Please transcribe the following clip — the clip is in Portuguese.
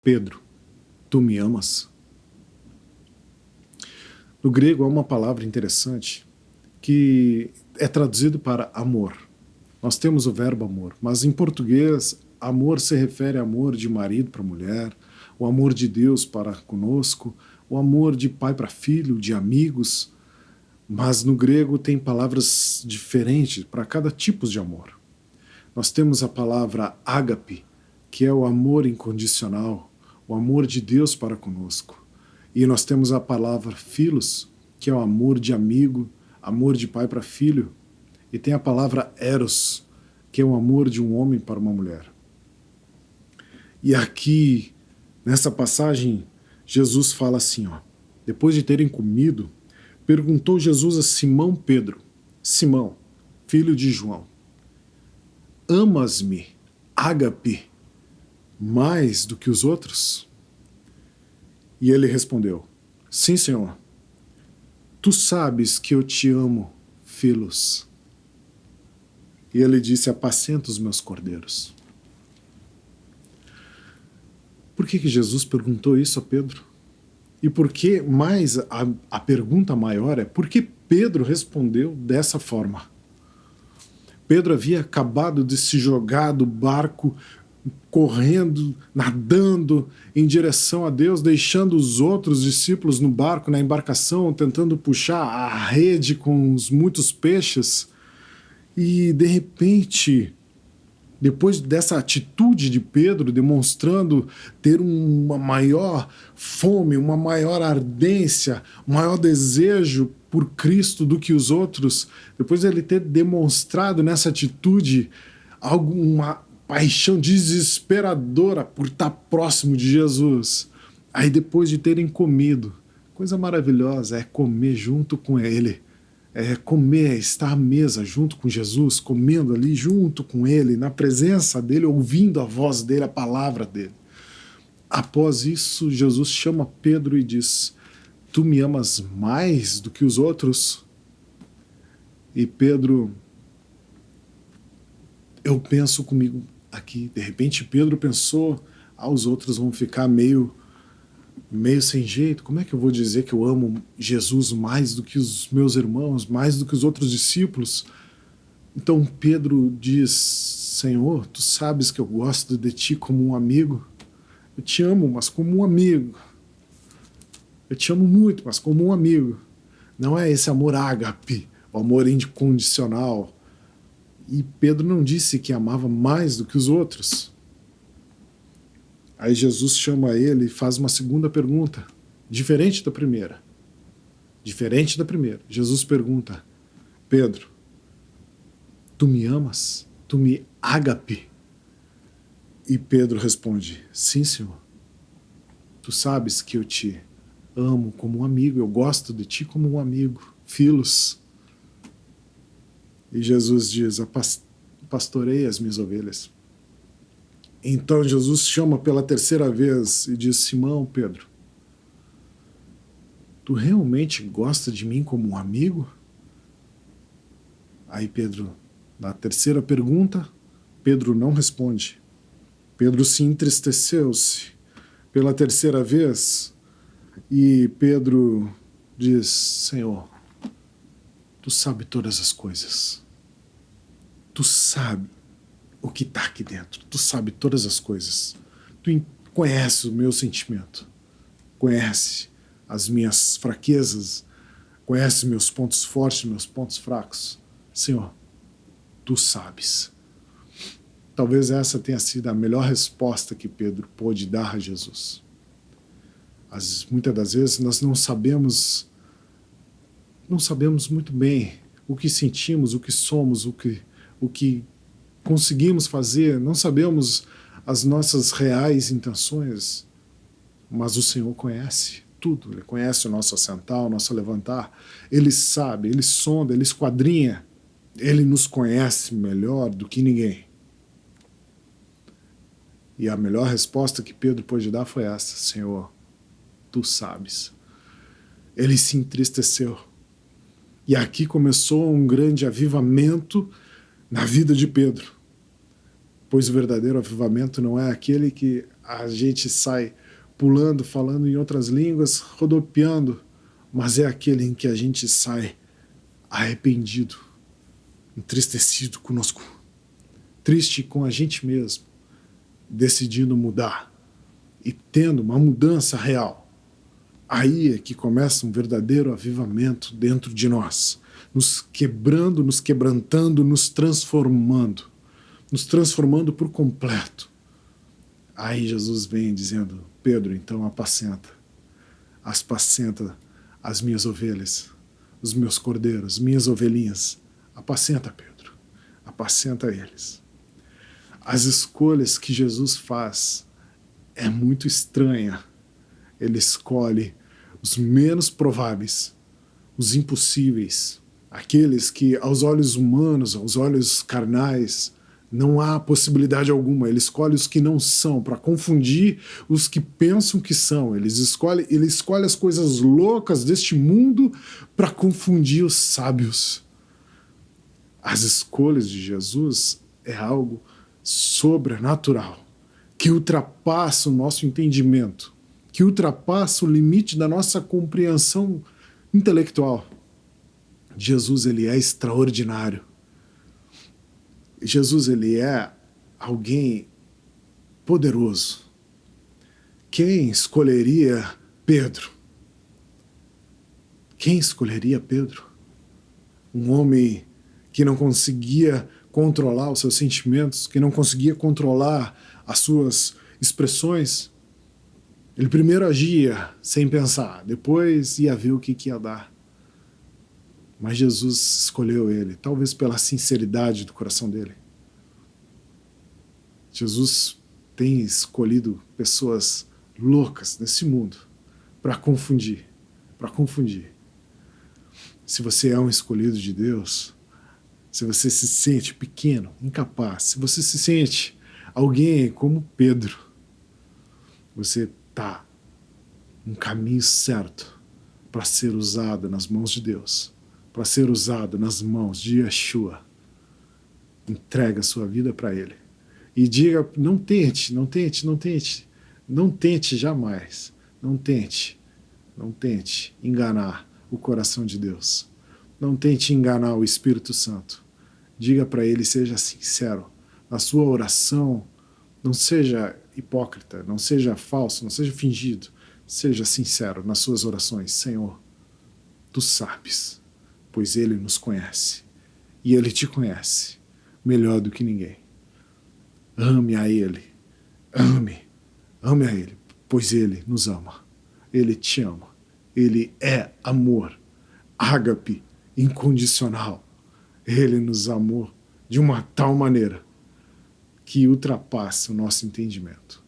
Pedro, tu me amas? No grego há uma palavra interessante que é traduzido para amor. Nós temos o verbo amor, mas em português, amor se refere a amor de marido para mulher, o amor de Deus para conosco, o amor de pai para filho, de amigos, mas no grego tem palavras diferentes para cada tipo de amor. Nós temos a palavra ágape, que é o amor incondicional, o amor de Deus para conosco. E nós temos a palavra filos, que é o amor de amigo, amor de pai para filho. E tem a palavra eros, que é o amor de um homem para uma mulher. E aqui, nessa passagem, Jesus fala assim, ó, depois de terem comido, perguntou Jesus a Simão Pedro, Simão, filho de João, amas-me, ágape, mais do que os outros? E ele respondeu, sim, Senhor, tu sabes que eu te amo, filos. E ele disse, apacenta os meus cordeiros. Por que Jesus perguntou isso a Pedro? E por que mais a pergunta maior é, por que Pedro respondeu dessa forma? Pedro havia acabado de se jogar do barco, correndo, nadando em direção a Deus, deixando os outros discípulos no barco, na embarcação, tentando puxar a rede com os muitos peixes. E, de repente, depois dessa atitude de Pedro, demonstrando ter uma maior fome, uma maior ardência, um maior desejo por Cristo do que os outros, depois de ele ter demonstrado nessa atitude uma paixão desesperadora por estar próximo de Jesus, aí depois de terem comido, coisa maravilhosa é comer junto com ele, é comer, estar à mesa junto com Jesus, comendo ali junto com ele, na presença dele, ouvindo a voz dele, a palavra dele. Após isso, Jesus chama Pedro e diz, tu me amas mais do que os outros? E Pedro, eu penso comigo aqui, de repente Pedro pensou, os outros vão ficar meio sem jeito, como é que eu vou dizer que eu amo Jesus mais do que os meus irmãos, mais do que os outros discípulos? Então Pedro diz, Senhor, tu sabes que eu gosto de ti como um amigo, eu te amo, mas como um amigo, eu te amo muito, mas como um amigo, não é esse amor ágape, o amor incondicional. E Pedro não disse que amava mais do que os outros. Aí Jesus chama ele e faz uma segunda pergunta, diferente da primeira. Diferente da primeira. Jesus pergunta, Pedro, tu me amas? Tu me ágape? E Pedro responde, sim, Senhor. Tu sabes que eu te amo como um amigo, eu gosto de ti como um amigo, filos. E Jesus diz, pastorei as minhas ovelhas. Então Jesus chama pela terceira vez e diz, Simão, Pedro, tu realmente gosta de mim como um amigo? Aí Pedro, na terceira pergunta, Pedro não responde. Pedro se entristeceu-se pela terceira vez e Pedro diz, Senhor, tu sabe todas as coisas. Tu sabe o que está aqui dentro. Tu sabe todas as coisas. Tu conhece o meu sentimento. Conhece as minhas fraquezas. Conhece meus pontos fortes, meus pontos fracos. Senhor, tu sabes. Talvez essa tenha sido a melhor resposta que Pedro pôde dar a Jesus. Muitas das vezes nós não sabemos muito bem o que sentimos, o que somos, o que conseguimos fazer, não sabemos as nossas reais intenções, mas o Senhor conhece tudo, Ele conhece o nosso assentar, o nosso levantar, Ele sabe, Ele sonda, Ele esquadrinha, Ele nos conhece melhor do que ninguém. E a melhor resposta que Pedro pôde dar foi essa, Senhor, tu sabes. Ele se entristeceu. E aqui começou um grande avivamento na vida de Pedro, pois o verdadeiro avivamento não é aquele que a gente sai pulando, falando em outras línguas, rodopiando, mas é aquele em que a gente sai arrependido, entristecido conosco, triste com a gente mesmo, decidindo mudar e tendo uma mudança real. Aí é que começa um verdadeiro avivamento dentro de nós, nos quebrando, nos quebrantando, nos transformando por completo. Aí Jesus vem dizendo: Pedro, então apacenta as minhas ovelhas, os meus cordeiros, minhas ovelhinhas. Apacenta, Pedro, apacenta eles. As escolhas que Jesus faz é muito estranha. Ele escolhe os menos prováveis, os impossíveis, aqueles que aos olhos humanos, aos olhos carnais, não há possibilidade alguma. Ele escolhe os que não são, para confundir os que pensam que são. Ele escolhe as coisas loucas deste mundo para confundir os sábios. As escolhas de Jesus é algo sobrenatural, que ultrapassa o nosso entendimento, que ultrapassa o limite da nossa compreensão intelectual. Jesus, ele é extraordinário. Jesus, ele é alguém poderoso. Quem escolheria Pedro? Quem escolheria Pedro? Um homem que não conseguia controlar os seus sentimentos, que não conseguia controlar as suas expressões. Ele primeiro agia sem pensar, depois ia ver o que ia dar. Mas Jesus escolheu ele, talvez pela sinceridade do coração dele. Jesus tem escolhido pessoas loucas nesse mundo para confundir, Se você é um escolhido de Deus, se você se sente pequeno, incapaz, se você se sente alguém como Pedro, você está no caminho certo para ser usado nas mãos de Deus, para ser usado nas mãos de Yeshua. Entrega a sua vida para Ele. E diga, não tente jamais, não tente enganar o coração de Deus. Não tente enganar o Espírito Santo. Diga para Ele, seja sincero. Na sua oração, não seja hipócrita, não seja falso, não seja fingido. Seja sincero nas suas orações. Senhor, Tu sabes, pois Ele nos conhece. E Ele te conhece melhor do que ninguém. Ame a Ele. Ame a Ele, pois Ele nos ama. Ele te ama. Ele é amor. Ágape incondicional. Ele nos amou de uma tal maneira que ultrapassa o nosso entendimento.